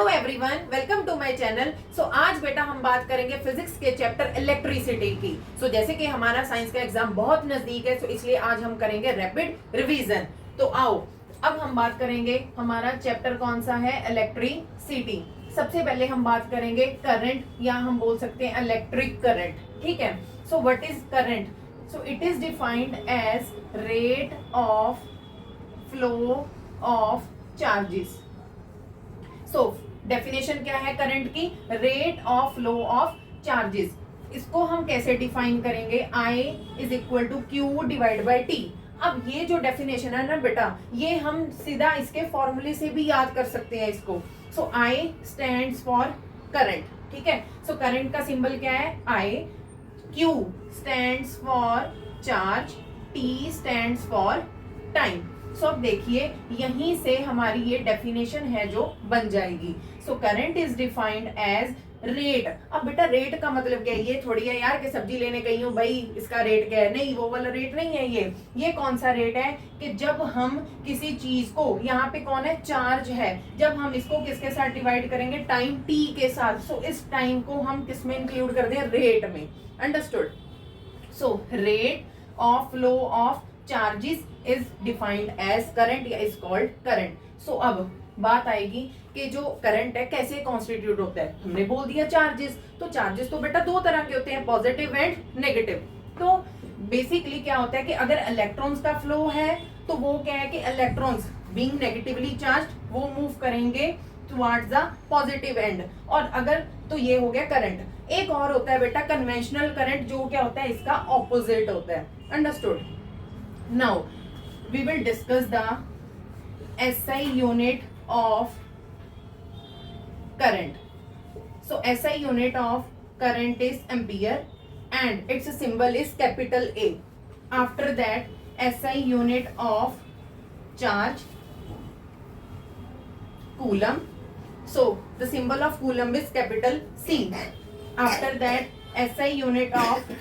Hello everyone, welcome to my channel. So आज बेटा हम बात करेंगे फिजिक्स के चैप्टर इलेक्ट्रिसिटी की। सो जैसे कि हमारा साइंस का एग्जाम बहुत नजदीक है, सो इसलिए आज हम करेंगे रैपिड रिवीजन। तो आओ अब हम बात करेंगे, हमारा चैप्टर कौन सा है, इलेक्ट्रिसिटी। सबसे पहले हम बात करेंगे करंट, या हम बोल सकते हैं इलेक्ट्रिक करंट। ठीक है, so what is current? So it is defined as rate of flow of charges. So definition क्या है करंट की? Rate of flow of charges. इसको हम कैसे डिफाइन करेंगे? I is equal to Q divide by T. अब ये जो डेफिनेशन है ना बेटा, ये हम सीधा इसके फॉर्मूले से भी याद कर सकते हैं इसको। सो I स्टैंड्स फॉर करंट। ठीक है, सो करंट का सिंबल क्या है? I, Q stands for charge, T stands for time. So अब देखिए यहीं से हमारी ये डेफिनेशन है जो बन जाएगी। So current is defined as rate. अब बेटा रेट का मतलब क्या है? ये थोड़ी है यार कि सब्जी लेने गई हूँ भाई इसका रेट क्या है, नहीं वो वाला रेट नहीं है। ये कौन सा रेट है कि जब हम किसी चीज को, यहाँ पे कौन है, चार्ज है, जब हम इसको किसके साथ डिवाइड करेंगे? टाइम टी के साथ। सो इस टाइम को हम किस में इंक्लूड कर दें? रेट में। Understood? So rate of flow of charges is defined as current या इज कॉल्ड करंट। सो अब बात आएगी कि जो करंट है कैसे कॉन्स्टिट्यूट होता है। हमने बोल दिया चार्जेस, तो चार्जेस तो बेटा दो तरह के होते हैं, पॉजिटिव एंड नेगेटिव। तो बेसिकली क्या होता है कि अगर इलेक्ट्रॉन्स का फ्लो है तो वो क्या है कि इलेक्ट्रॉन्स बीइंग नेगेटिवली चार्ज वो मूव करेंगे टुवर्ड्स द पॉजिटिव एंड। और अगर तो ये हो गया करंट। एक और होता है बेटा कन्वेंशनल करंट, जो क्या होता है इसका ऑपोजिट होता है। Understood? Now we will discuss the SI unit of current. So SI unit of current is ampere and its symbol is capital A. After that SI unit of charge, coulomb. So the symbol of coulomb is capital C. After that SI unit of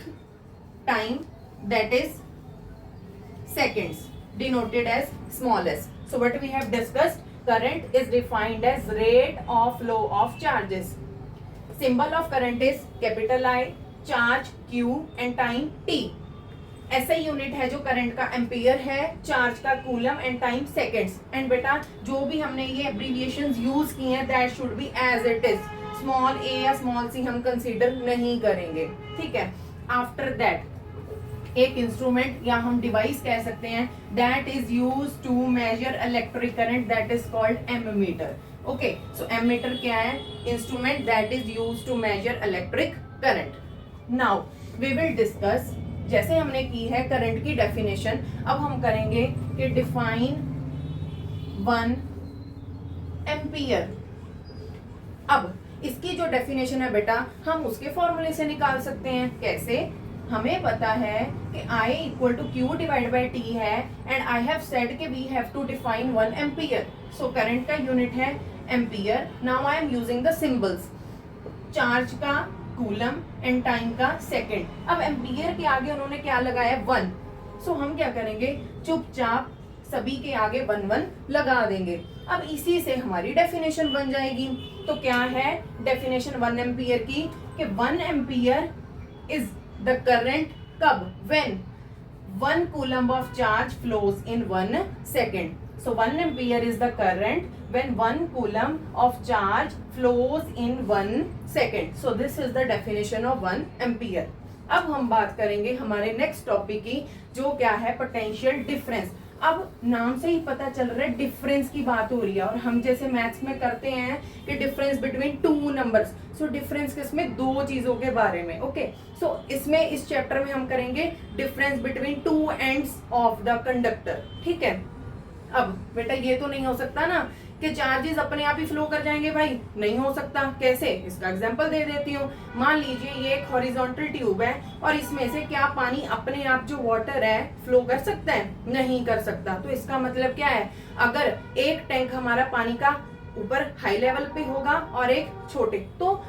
time, that is seconds, denoted as small s. So what we have discussed, current is defined as rate of flow of charges. Symbol of current is capital I, charge Q and time T. SI unit है जो current का ampere है, charge का coulomb and time seconds. And बेटा जो भी हमने ये एब्रीविएशंस यूज की हैं that should be as it is. Small a या स्मॉल सी हम कंसीडर नहीं करेंगे। ठीक है, आफ्टर दैट एक इंस्ट्रूमेंट या हम डिवाइस कह सकते हैं that is use to measure electric current, that is called ammeter. Okay, so ammeter क्या है? Instrument that is use to measure electric current. Now we will discuss, जैसे हमने की है करंट की डेफिनेशन, अब हम करेंगे कि डिफाइन 1 एम्पियर। अब इसकी जो डेफिनेशन है बेटा हम उसके फॉर्मूले से निकाल सकते हैं। कैसे? हमें पता है कि I equal to Q divide by T है एंड आई हैव सेड कि we have to define 1 ampere. So current का यूनिट है ampere. Now I am using the symbols, charge का कूलम एंड टाइम का सेकंड। अब ampere के आगे उन्होंने क्या लगाया? 1। सो हम क्या करेंगे, चुपचाप सभी के आगे 1 1 लगा देंगे। अब इसी से हमारी डेफिनेशन बन जाएगी। तो क्या है डेफिनेशन 1 एम्पियर की? कि 1 एम्पियर इज the current कब? when 1 coulomb of charge flows in 1 second. So 1 ampere is the current when 1 coulomb of charge flows in 1 second. So this is the definition of 1 ampere. अब हम बात करेंगे हमारे next topic की, जो क्या है पोटेंशियल डिफरेंस। अब नाम से ही पता चल रहा है डिफरेंस की बात हो रही है, और हम जैसे मैथ्स में करते हैं कि difference between 2 numbers. So difference किसमें? 2 चीजों के बारे में। ओके, सो इसमें इस चैप्टर में हम करेंगे difference between 2 ends of the conductor. ठीक है, अब बेटा ये तो नहीं हो सकता ना कि चार्जेस अपने आप ही फ्लो कर जाएंगे, भाई नहीं हो सकता। कैसे? इसका एग्जांपल दे देती हूँ। मान लीजिए ये एक हॉरिजॉन्टल ट्यूब है और इसमें से क्या पानी अपने आप जो वाटर है फ्लो कर सकता है? नहीं कर सकता। तो इसका मतलब क्या है, अगर एक टैंक हमारा पानी का ऊपर हाई लेवल पे होगा और एक छोटे, तो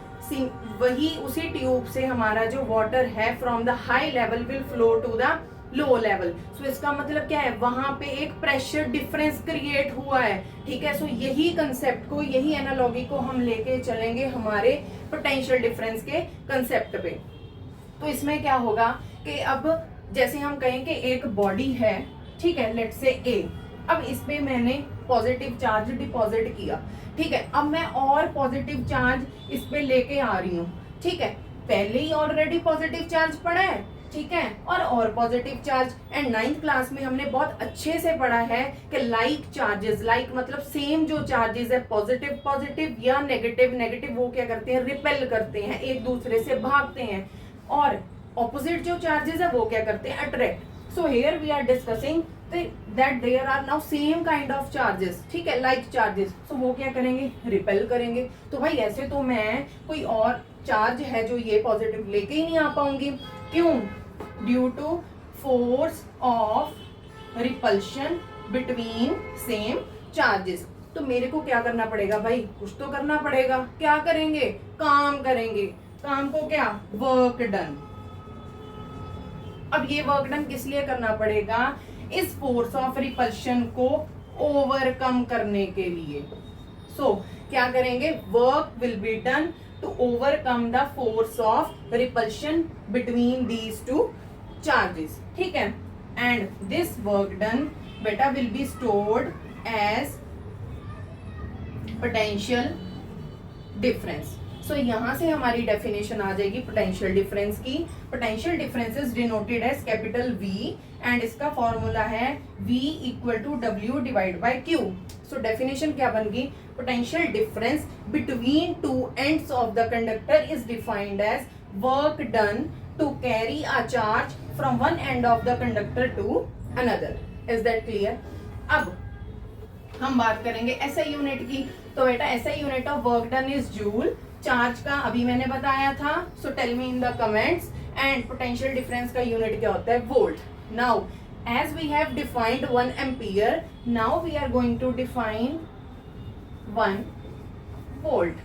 वही उसी ट्यूब से हमारा जो वाटर है from the high level will flow to the low level. So इसका मतलब क्या है, वहां पे एक प्रेशर डिफरेंस क्रिएट हुआ है, ठीक है। सो यही कंसेप्ट को, यही एनालॉगी को हम लेके चलेंगे हमारे पोटेंशियल डिफरेंस के कंसेप्ट पे। तो इसमें क्या होगा कि अब जैसे हम कहें कि एक बॉडी है, ठीक है, लेट्स से ए, अब इस पे मैंने पॉजिटिव चार्ज डिपॉजिट किया, ठीक है। अब मैं और पॉजिटिव चार्ज इस पे लेके आ रही हूँ, ठीक है। पहले ही ऑलरेडी पॉजिटिव चार्ज पड़ा है, ठीक है, और positive charge. And 9th class में हमने बहुत अच्छे से पढ़ा है कि लाइक चार्जेस, लाइक मतलब सेम जो चार्जेस है, पॉजिटिव पॉजिटिव या नेगेटिव नेगेटिव, वो क्या करते हैं, रिपेल करते हैं, एक दूसरे से भागते हैं। और ऑपोजिट जो चार्जेस है वो क्या करते हैं, attract. So here we are discussing that there are now same kind of charges, ठीक है, like charges। so वो क्या करेंगे, रिपेल करेंगे। तो भाई ऐसे तो मैं कोई और चार्ज है जो ये पॉजिटिव लेके ही नहीं आ पाऊंगी, क्यों, due to force of repulsion between same charges. तो मेरे को क्या करना पड़ेगा भाई, कुछ तो करना पड़ेगा। क्या करेंगे, काम करेंगे। काम को क्या, वर्क डन। अब ये वर्क डन किस लिए करना पड़ेगा, इस फोर्स ऑफ रिपल्शन को ओवरकम करने के लिए। सो क्या करेंगे, work will be done to overcome the force of repulsion between these two charges, ठीक है। एंड दिस वर्क डन बेटा will be stored as potential difference. So यहां से हमारी डेफिनेशन आ जाएगी पोटेंशियल डिफरेंस की। Potential difference is denoted as capital V and इसका फॉर्मूला है V equal to W divide by Q। So definition क्या बन गई, potential difference between two ends of the conductor is defined as work done to carry a charge from one end of the conductor to another. Is that clear. अब हम बात करेंगे SI unit की। तो बेटा SI unit of work done is joule. Charge का अभी मैंने बताया था, so tell me in the comments. And potential difference का यूनिट क्या होता है, volt. Now as we have defined 1 ampere, now we are going to define 1 volt।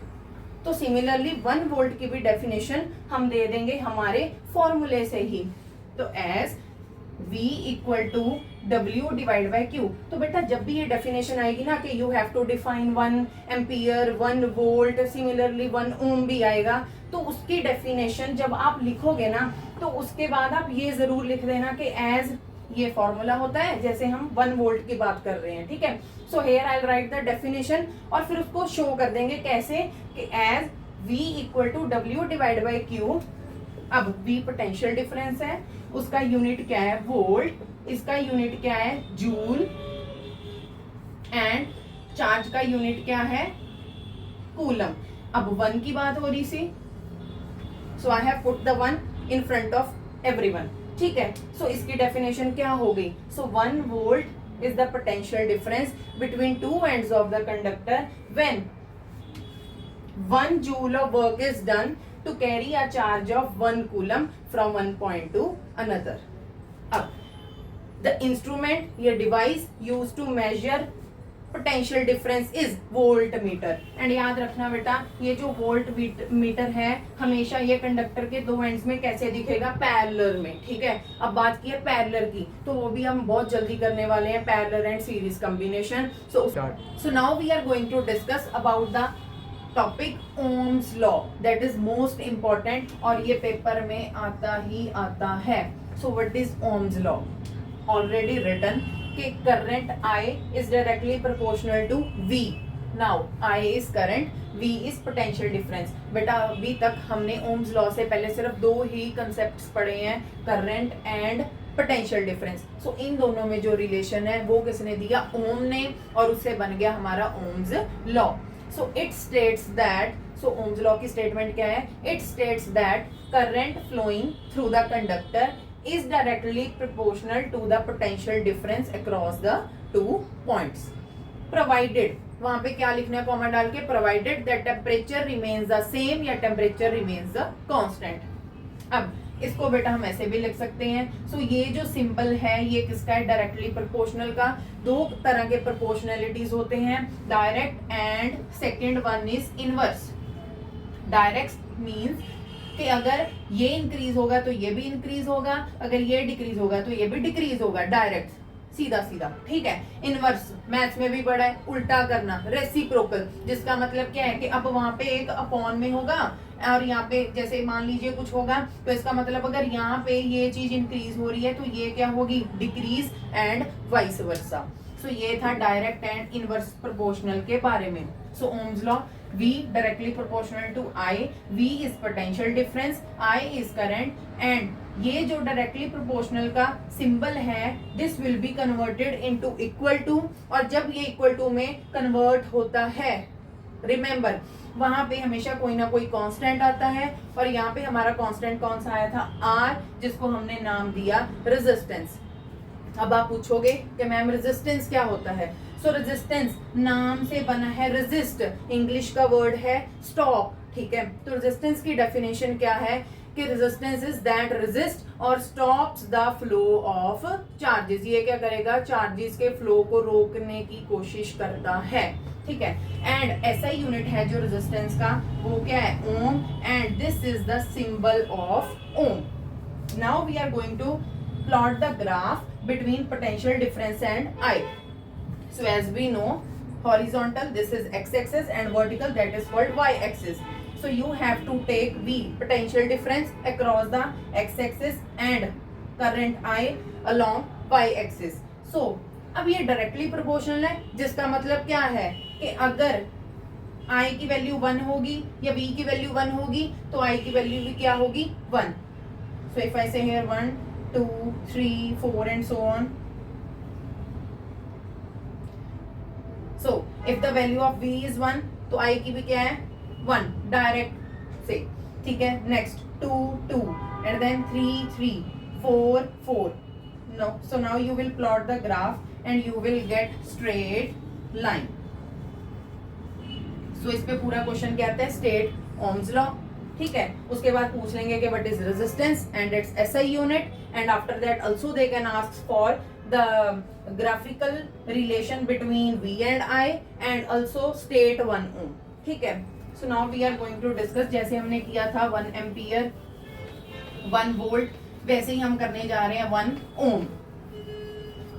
तो सिमिलरली 1 वोल्ट की भी डेफिनेशन हम दे देंगे हमारे फॉर्मूले से ही। तो as V equal to W divide by Q। तो बेटा जब भी ये डेफिनेशन आएगी ना कि you have to define 1 ampere 1 volt, similarly 1 ohm भी आएगा, तो उसकी डेफिनेशन जब आप लिखोगे ना, तो उसके बाद आप ये जरूर लिख देना कि एज ये फॉर्मूला होता है, जैसे हम 1 वोल्ट की बात कर रहे हैं, ठीक है। So here I will write the definition और फिर उसको शो कर देंगे कैसे, कि as V equal to W divide by Q। अब V पोटेंशियल डिफरेंस है, उसका यूनिट क्या है, वोल्ट, इसका यूनिट क्या है, जूल, एंड चार्ज का यूनिट क्या है, कूलम। अब 1 की बात हो रही सी, so I have put the 1 in front of everyone, ठीक है। सो इसकी डेफिनेशन क्या हो गई, so 1 volt is the potential difference between two ends of the conductor when 1 joule of work is done to carry a charge of 1 coulomb from one point to another। अब the instrument या device used to measure potential difference is voltmeter। And याद रखना बेटा, ये जो volt meter है हमेशा ये कंडक्टर के दो एंड्स में कैसे दिखेगा, पैरेलल में, ठीक है। अब बात की है पैरेलल की, तो वो भी हम बहुत जल्दी करने वाले हैं, parallel and series combination. So now we are going to discuss about the topic Ohm's law, that is most important और ये पेपर में आता ही आता है। सो व्हाट इज ओम्स लॉ, ऑलरेडी रिटन कि current I is directly proportional to V। Now I is current, V is potential difference। बेटा अभी तक हमने ओम्स लॉ से पहले सिर्फ 2 ही कंसेप्ट्स पढ़े हैं, करंट एंड पोटेंशियल डिफरेंस। सो इन दोनों में जो रिलेशन है वो किसने दिया, ओम ने, और उससे बन गया हमारा Ohm's law. So it states that, so Ohm's law की स्टेटमेंट क्या है, it states that current flowing through the conductor is directly proportional to the potential difference across the 2 points provided, वहां पे क्या लिखना है, कॉमा डाल के, provided that temperature remains the same या temperature remains the constant। अब इसको बेटा हम ऐसे भी लिख सकते हैं। सो ये जो सिंबल है ये किसका है, डायरेक्टली प्रोपोर्शनल का। 2 तरह के प्रोपोर्शनलिटीज होते हैं, direct and second one is inverse. Direct means कि अगर ये इंक्रीज होगा तो ये भी इंक्रीज होगा, अगर ये डिक्रीज होगा तो ये भी डिक्रीज होगा, डायरेक्ट सीधा सीधा, ठीक है। इनवर्स मैथ्स में भी पढ़ा है, उल्टा करना, रेसिप्रोकल, जिसका मतलब क्या है कि अब वहां पे एक अपॉन में होगा और यहाँ पे जैसे मान लीजिए कुछ होगा तो इसका मतलब अगर यहाँ पे ये चीज इंक्रीज हो रही है तो ये क्या होगी, decrease, and vice versa. So ये था डायरेक्ट एंड इनवर्स प्रोपोर्शनल के बारे में। So Ohm's law, V directly proportional to I, V is potential difference, I is current, and ये जो डायरेक्टली प्रोपोर्शनल का सिंबल है this will be converted into equal to, और जब ये इक्वल टू में कन्वर्ट होता है, रिमेंबर वहां पे हमेशा कोई ना कोई कांस्टेंट आता है, और यहाँ पे हमारा कांस्टेंट कौन सा आया था, R, जिसको हमने नाम दिया रेजिस्टेंस। अब आप पूछोगे कि मैम रेजिस्टेंस क्या होता है। सो रेजिस्टेंस नाम से बना है, रेजिस्ट इंग्लिश का वर्ड है स्टॉप, ठीक है। तो रेजिस्टेंस की डेफिनेशन क्या है कि रेजिस्टेंस इज दैट रेजिस्ट और stops the flow of charges. ये क्या करेगा, चार्जेस के फ्लो को रोकने की कोशिश करता है, ठीक है। एंड ऐसा यूनिट है जो रेजिस्टेंस का, वो क्या है, ohm, and this is the symbol of ohm. Now we are going to plot the graph between potential difference and I. So as we know, horizontal this is x-axis and vertical that is called y-axis. So you have to take V, potential difference, across the x-axis and current I along y-axis. So अब ये directly proportional है, जिसका मतलब क्या है कि अगर I की वैल्यू 1 होगी या V की वैल्यू 1 होगी तो I की वैल्यू भी क्या होगी, 1. So if I say here 1 2 3 4 and so on. So if the value of V is 1 तो I की भी क्या है, 1 डायरेक्ट से, ठीक है। Next 2 2 and then 3 3 4 4. No, so now you will plot the graph and you will get straight line. So इस पे पूरा क्वेश्चन क्या आता है, स्टेट ओम्स लॉ, ठीक है। उसके बाद पूछ लेंगे कि what is resistance and its SI unit, and after that also they can ask for the graphical relation between V and I and also state 1 ohm, ठीक है। So now we are going to discuss, जैसे हमने किया था 1 ampere 1 volt, वैसे ही हम करने जा रहे हैं 1 ओम।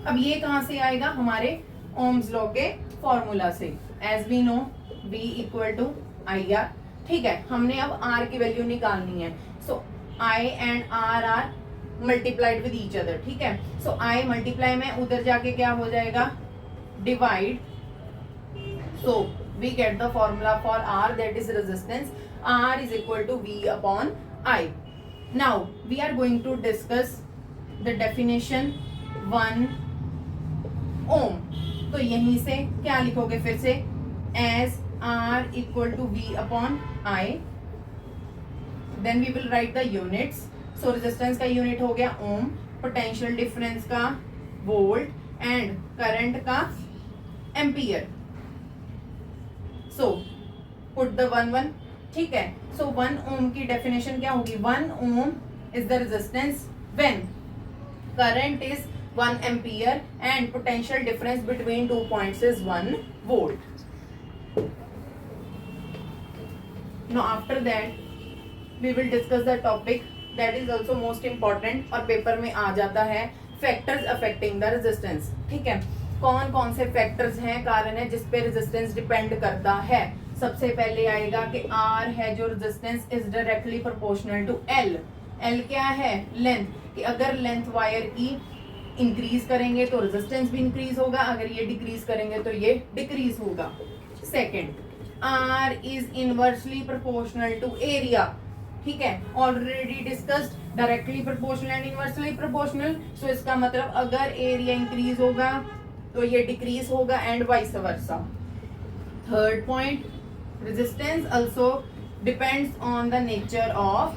अब ये कहां से आएगा, हमारे ओम्स लॉ के फॉर्मूला से, as we know V equal to IR, ठीक है। हमने अब R की वैल्यू निकालनी है। So I and R are multiplied with each other, ठीक है। सो I मल्टीप्लाई में उधर जाके क्या हो जाएगा, divide, so we get the formula for R, that is resistance, R is equal to V upon I. Now we are going to discuss the definition 1 ohm. तो यहीं से क्या लिखोगे फिर से, as R equal to V upon I, then we will write the units. So resistance का unit हो गया ओम, पोटेंशियल डिफरेंस का वोल्ट, एंड करंट का एम्पियर. सो पुट द 1 ठीक है. सो 1 ओम की डेफिनेशन क्या होगी, 1 ohm is the resistance when current is 1 ampere and potential difference between 2 points is 1 volt. Now after that we will discuss the topic that is also most important और paper में आ जाता है, factors affecting the resistance. ठीक है, कौन कौन से factors हैं, कारण है जिस पे रेजिस्टेंस डिपेंड करता है. सबसे पहले आएगा कि R है जो resistance is directly proportional to L. L क्या है, लेंथ, कि अगर लेंथ वायर की इंक्रीज करेंगे तो रेजिस्टेंस भी इंक्रीज होगा, अगर ये डिक्रीज करेंगे तो ये डिक्रीज होगा. Second, R is inversely proportional to area. ठीक है, already discussed directly proportional and inversely proportional. So इसका मतलब अगर एरिया इंक्रीज होगा तो ये डिक्रीज होगा and vice versa. Third point, resistance also depends on the nature of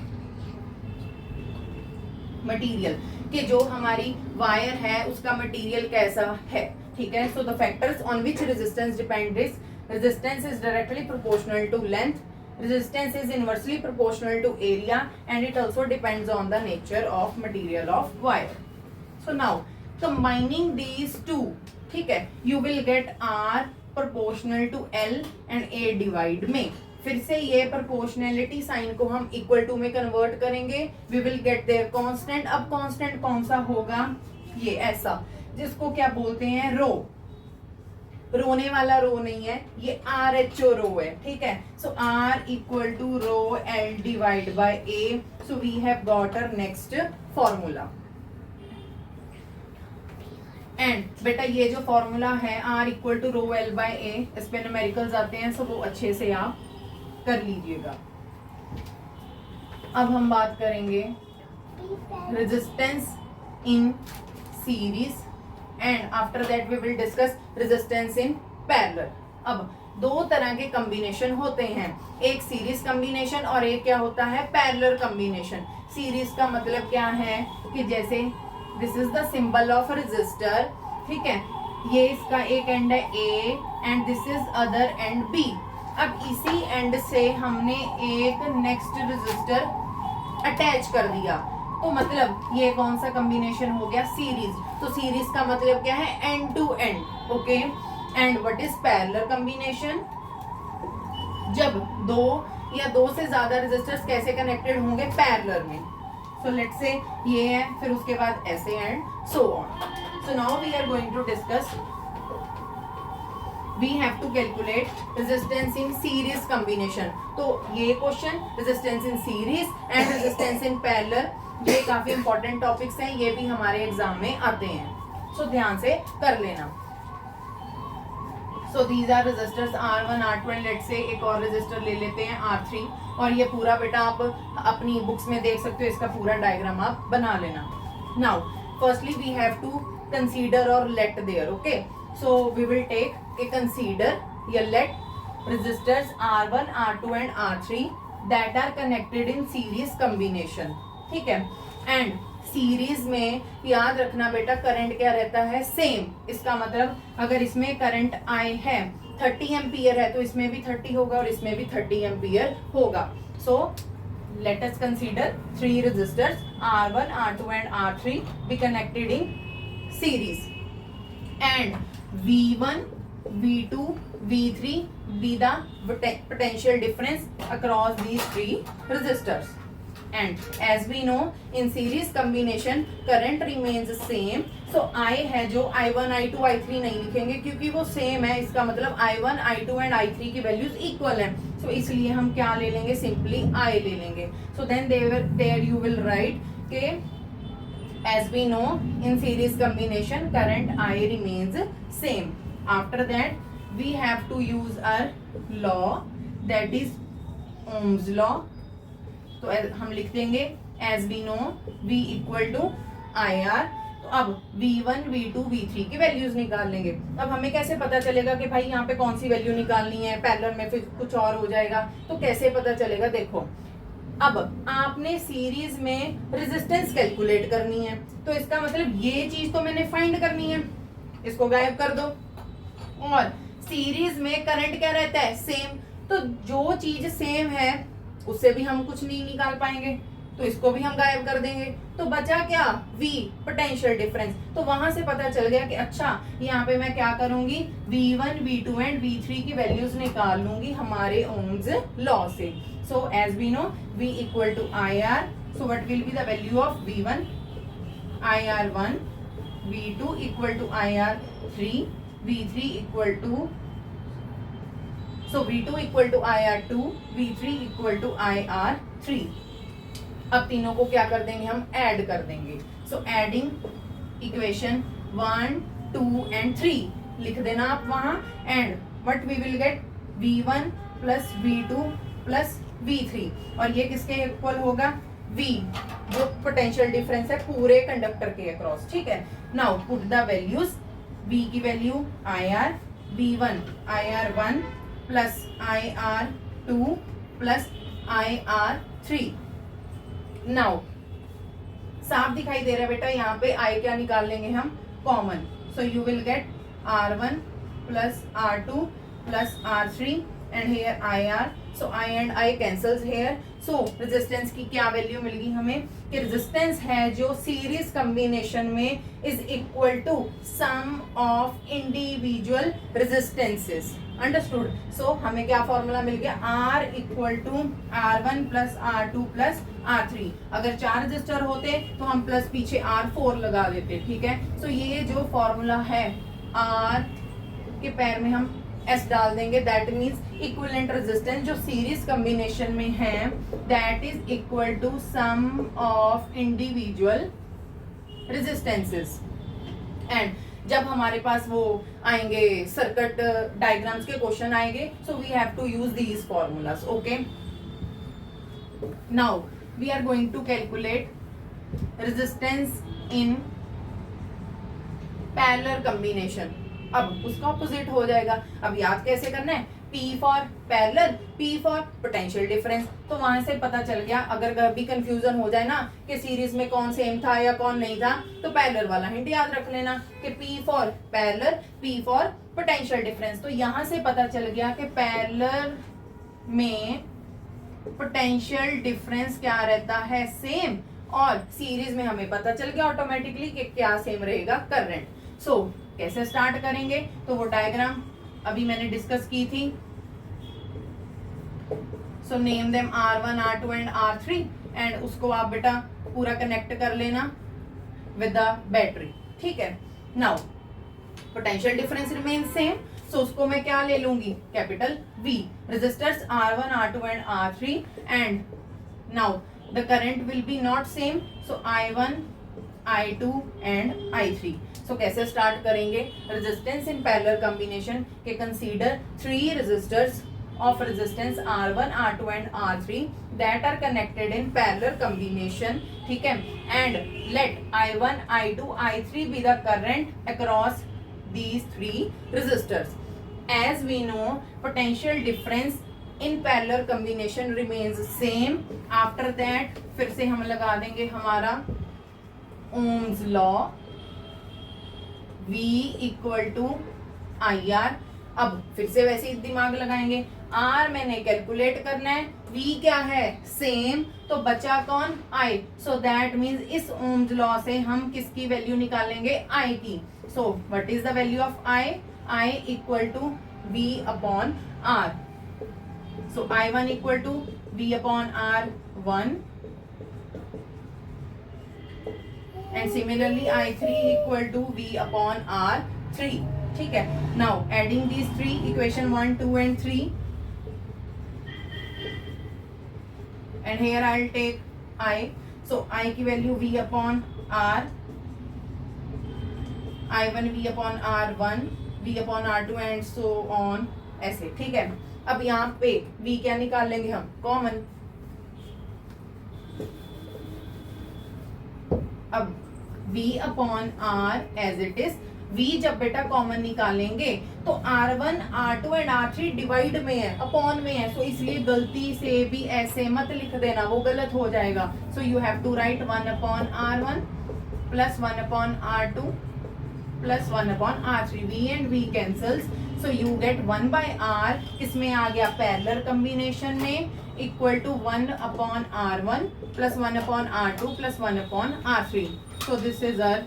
material, कि जो हमारी वायर है उसका मटेरियल कैसा है. ठीक है, so the factors on which resistance depend is resistance is directly proportional to length, resistance is inversely proportional to area, and it also depends on the nature of material of wire. So now combining these two, ठीक है, you will get R proportional to L and A divide में. फिर से ये proportionality sign को हम equal to में convert करेंगे, we will get their constant. अब कांस्टेंट कौन सा होगा, ये ऐसा जिसको क्या बोलते हैं, रो। रोने वाला रो नहीं है, ये RHO रो है, ठीक है। So R equal to rho L divide by A, so we have got our next formula. And बेटा ये जो फॉर्मूला है R equal to rho L by A, इस पे न्यूमेरिकल्स आते हैं, सो वो अच्छे से आप कर लीजिएगा। अब हम बात करेंगे resistance in series and after that we will discuss resistance in parallel. अब दो तरह के कॉम्बिनेशन होते हैं, एक सीरीज कॉम्बिनेशन और एक क्या होता है, पैरेलल कॉम्बिनेशन। सीरीज का मतलब क्या है कि जैसे this is the symbol of resistor, ठीक है, ये इसका एक एंड है A and this is other end B। अब इसी एंड से हमने एक नेक्स्ट रेजिस्टर अटैच कर दिया, तो मतलब ये कौन सा कॉम्बिनेशन हो गया, सीरीज। तो सीरीज का मतलब क्या है, end to end, okay. And what is parallel combination, जब दो या दो से ज्यादा रेजिस्टर्स कैसे कनेक्टेड होंगे, पैरेलल में। सो लेट्स से ये है, फिर उसके बाद ऐसे and so on. So now we are going to discuss, we have to calculate resistance in series combination। तो ये question resistance in series and resistance in parallel, ये काफी इंपॉर्टेंट टॉपिक्स हैं, ये भी हमारे एग्जाम में आते हैं, सो ध्यान से कर लेना। So these are resistors R1 R2 and let's say एक और रेजिस्टर ले लेते हैं R3, और ये पूरा बेटा आप अपनी बुक्स में देख सकते हो, इसका पूरा डायग्राम आप बना लेना। Now firstly we have to consider और let there, okay. So we will take a consider या let resistors R1 R2 and R3 that are connected in series combination, ठीक है। एंड सीरीज में याद रखना बेटा करंट क्या रहता है, सेम। इसका मतलब अगर इसमें करंट I है 30 एम्पियर है, तो इसमें भी 30 होगा और इसमें भी 30 एम्पियर होगा। सो let us consider 3 resistors R1 R2 and R3 be connected in series and V1 V2 V3 be the potential difference across these three resistors। And as we know in series combination current remains same, so I है जो I1 I2 I3 नहीं लिखेंगे क्योंकि वो same है, इसका मतलब I1 I2 and I3 की वैल्यूज इक्वल हैं, so इसलिए हम क्या ले लेंगे, सिंपली I ले लेंगे। so then there you will write के as we know in series combination current I remains same। After that we have to use our law that is Ohm's law। तो हम लिख देंगे as we know V equal to IR। तो अब V1 V2 V3 की values निकाल लेंगे। अब हमें कैसे पता चलेगा कि भाई यहाँ पे कौन सी वैल्यू निकालनी है, पैरेलल में फिर कुछ और हो जाएगा, तो कैसे पता चलेगा, देखो अब आपने सीरीज में रेजिस्टेंस कैलकुलेट करनी है, तो इसका मतलब ये चीज तो मैंने फाइंड करनी है, इसको गायब कर दो। और सीरीज में करंट क्या रहता है, सेम, तो जो चीज सेम है उससे भी हम कुछ नहीं निकाल पाएंगे, तो इसको भी हम गायब कर देंगे। तो बचा क्या, V पोटेंशियल डिफरेंस। तो वहां से पता चल गया कि अच्छा यहाँ पे मैं क्या करूंगी, V1 V2 एंड V3 की वैल्यूज निकाल लूंगी हमारे ओम्स लॉ से। So as we know V equal to IR, so what will be the value of V1 IR1, V2 equal to IR3, V3 equal to, so V2 equal to IR2, V3 equal to IR3। अब तीनों को क्या कर देंगे, हम add कर देंगे। So adding equation 1 2 and 3 लिख देना आप वहां, and what we will get, V1 plus V2 plus V3, और ये किसके इक्वल होगा, V जो पोटेंशियल डिफरेंस है पूरे कंडक्टर के अक्रॉस, ठीक है। Now put the values, V की value IR, V1 IR1 plus IR2 plus IR3। Now साफ दिखाई दे रहा है बेटा, यहाँ पे I क्या निकाल लेंगे हम, common. So you will get R1 plus R2 plus R3 and here IR। So I and I cancels here. So resistance की क्या वैल्यू मिलेगी हमें, कि रेजिस्टेंस है जो सीरीज कॉम्बिनेशन में is equal to sum of individual resistances. Understood. So हमें क्या फॉर्मूला मिल गया, R equal to R1 plus R2 plus R3. अगर 4 रजिस्टर होते तो हम प्लस पीछे R4 लगा देते. ठीक है. सो ये जो फॉर्मूला है R के पैर में हम S डाल देंगे. दैट मीन्स इक्विवेलेंट रेजिस्टेंस जो सीरीज कॉम्बिनेशन में है that is equal to sum of individual resistances. And जब हमारे पास वो आएंगे सर्किट डायग्राम्स के क्वेश्चन आएंगे, so we have to use these formulas. Okay. Now we are going to calculate resistance in parallel combination. अब उसका ऑपोजिट हो जाएगा. अब याद कैसे करना है, P for parallel, P for potential difference. तो वहां से पता चल गया. अगर कभी कंफ्यूजन हो जाए ना कि सीरीज में कौन सेम था या कौन नहीं था, तो पैरेलल वाला हिंट याद रख लेना कि P for parallel, P for potential difference. तो यहां से पता चल गया कि पैरेलल में पोटेंशियल डिफरेंस क्या रहता है, सेम. और सीरीज में हमें पता चल गया ऑटोमेटिकली कि क्या सेम रहेगा, करंट. सो कैसे स्टार्ट करेंगे, तो वो डायग्राम अभी मैंने डिस्कस की थी. So name them R1, R2 and R3 and उसको आप बेटा पूरा कनेक्ट कर लेना विद द बैटरी. ठीक है. Now potential difference remain same. So उसको मैं क्या ले लूंगी, capital V. Resistors R1, R2 and R3 and now the current will be not same. So I1, I2 and I3. So कैसे स्टार्ट करेंगे, resistance in parallel combination के consider 3 resistors of resistance R1, R2 and R3 that are connected in parallel combination. ठीक है. and let I1, I2, I3 be the current across these 3 resistors. As we know, potential difference in parallel combination remains same. After that फिर से हम लगा देंगे हमारा Ohm's law, V equal to IR. अब फिर से वैसे ही दिमाग लगाएंगे. R मैंने कैलकुलेट करना है, V क्या है, सेम. तो बचा कौन, I. सो दैट मीन्स इस ओम्स लॉ से हम किसकी वैल्यू निकालेंगे, I की. So what is the value of I equal to V upon R. So I1 equal to V upon R1 and similarly I3 equal to V upon R3. ठीक है. Now adding these 3 equation 1, 2 and 3 and here I'll take I. so I की value V upon R, I1 V upon R1, V upon R2 and so on ऐसे. ठीक है. अब यहाँ पे V क्या निकाल लेंगे हम, कॉमन. अब V upon R as it is. V जब बेटा कॉमन निकालेंगे तो R1, R2 and R3 divide में है, अपॉन में है. सो इसलिए गलती से भी ऐसे मत लिख देना, वो गलत हो जाएगा. So you have to write 1 upon R1 plus 1 upon R2 plus 1 upon R3. V and V cancels. So you get 1 by R. इसमें आ गया पैरेलल कॉम्बिनेशन में equal to 1 upon R1 plus 1 upon R2 plus 1 upon R3. So this is our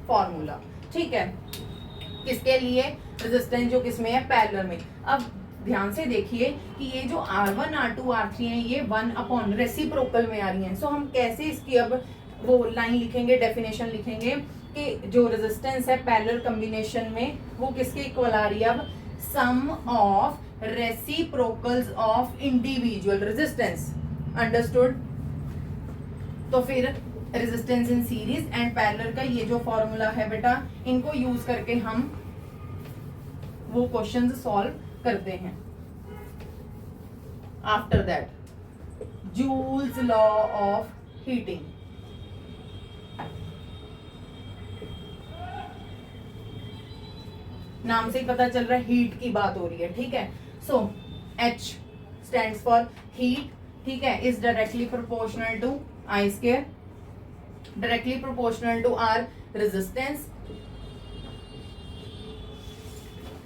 formula. ठीक है. किसके लिए, resistance जो किसमें है, पैरेलल में. अब ध्यान से देखिए कि ये जो R1, R2, R3 हैं ये 1 अपॉन रेसिप्रोकल में आ रही हैं. सो हम कैसे इसकी अब वो लाइन लिखेंगे, डेफिनेशन लिखेंगे कि जो रेजिस्टेंस है पैरेलल कॉम्बिनेशन में वो किसके इक्वल आ रही है, अब sum of reciprocals of individual resistance. Understood. तो फिर resistance in series and parallel का ये जो फॉर्मूला है बेटा, इनको यूज करके हम वो क्वेश्चंस सॉल्व करते हैं. After that joules law of heating. नाम से ही पता चल रहा है हीट की बात हो रही है. ठीक है. So H stands for heat. ठीक है. Is directly proportional to I square, directly proportional to R resistance.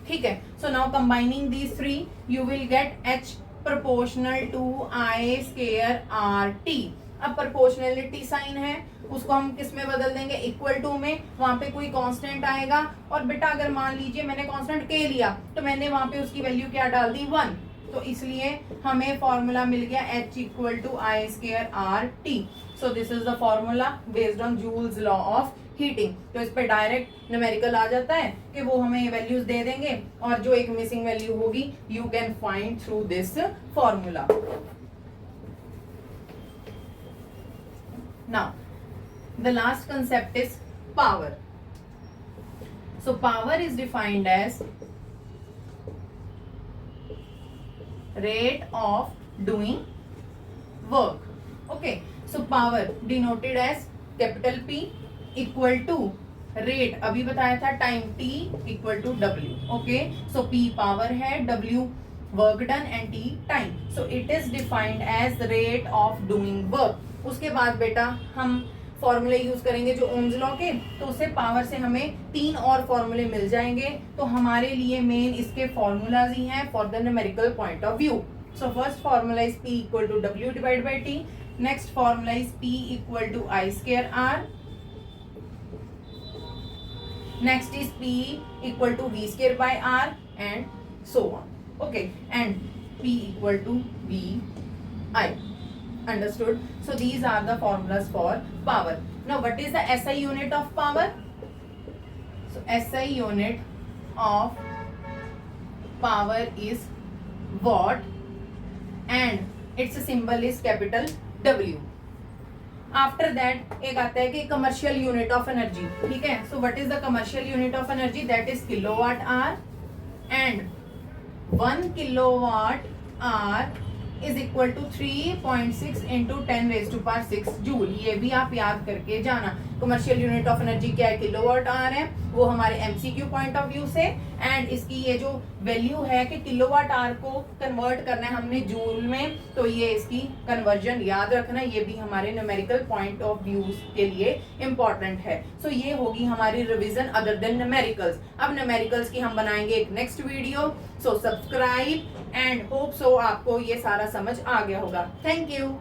ठीक है. So now combining these three you will get H proportional to I square RT. अब प्रोपोर्शनलिटी साइन है, उसको हम किस में बदल देंगे, इक्वल टू में, वहां पे कोई कांस्टेंट आएगा, और बेटा अगर मान लीजिए मैंने कांस्टेंट के लिया तो मैंने वहां पे उसकी वैल्यू क्या डाल दी, 1, तो इसलिए हमें फॉर्मूला मिल गया H equal to I square R T. So this is the formula based on Joule's law of heating. तो इस पे डायरेक्ट न्यूमेरिकल आ जाता है कि वो हमें वैल्यूज दे देंगे, और जो एक मिसिंग वैल्यू होगी you can find through this formula. Now, the last concept is power. So, power is defined as rate of doing work. Okay. So, power denoted as capital P equal to rate, अभी बताया था time T equal to W. Okay. So, P power है, W work done and T time. So, it is defined as rate of doing work. उसके बाद बेटा हम फॉर्मूले use करेंगे जो ओम्स लॉ के, तो उससे पावर से हमें 3 और फॉर्मूले मिल जाएंगे। तो हमारे लिए मेन इसके फॉर्मूलाज ही हैं for the numerical point of view. So first formula is P equal to W divide by T, next formula is P equal to I square R, next is P equal to V square by R and so on. Okay, and P equal to V I. Understood? So these are the formulas for power. Now what is the SI unit of power? So SI unit of power is watt and its symbol is capital W. After that एक आता है कि commercial unit of energy, ठीक है? So what is the commercial unit of energy? That is kilowatt hour, and 1 kilowatt hour is equal to 3.6 into 10 raised to power 6 joule. ये भी आप याद करके जाना। कमर्शियल यूनिट ऑफ एनर्जी क्या है, किलोवाट आवर है, वो हमारे एमसीक्यू पॉइंट ऑफ व्यू से, एंड इसकी ये जो वैल्यू है कि किलोवाट आवर को कन्वर्ट करना है हमने जूल में, तो ये इसकी कन्वर्जन याद रखना, ये भी हमारे न्यूमेरिकल पॉइंट ऑफ व्यू के लिए इंपॉर्टेंट है। सो ये होगी हमारी रिवीजन अदर देन न्यूमेरिकल्स। अब न्यूमेरिकल्स की हम बनाएंगे एक next video. So subscribe and hope so आपको ये सारा समझ आ गया होगा। Thank you.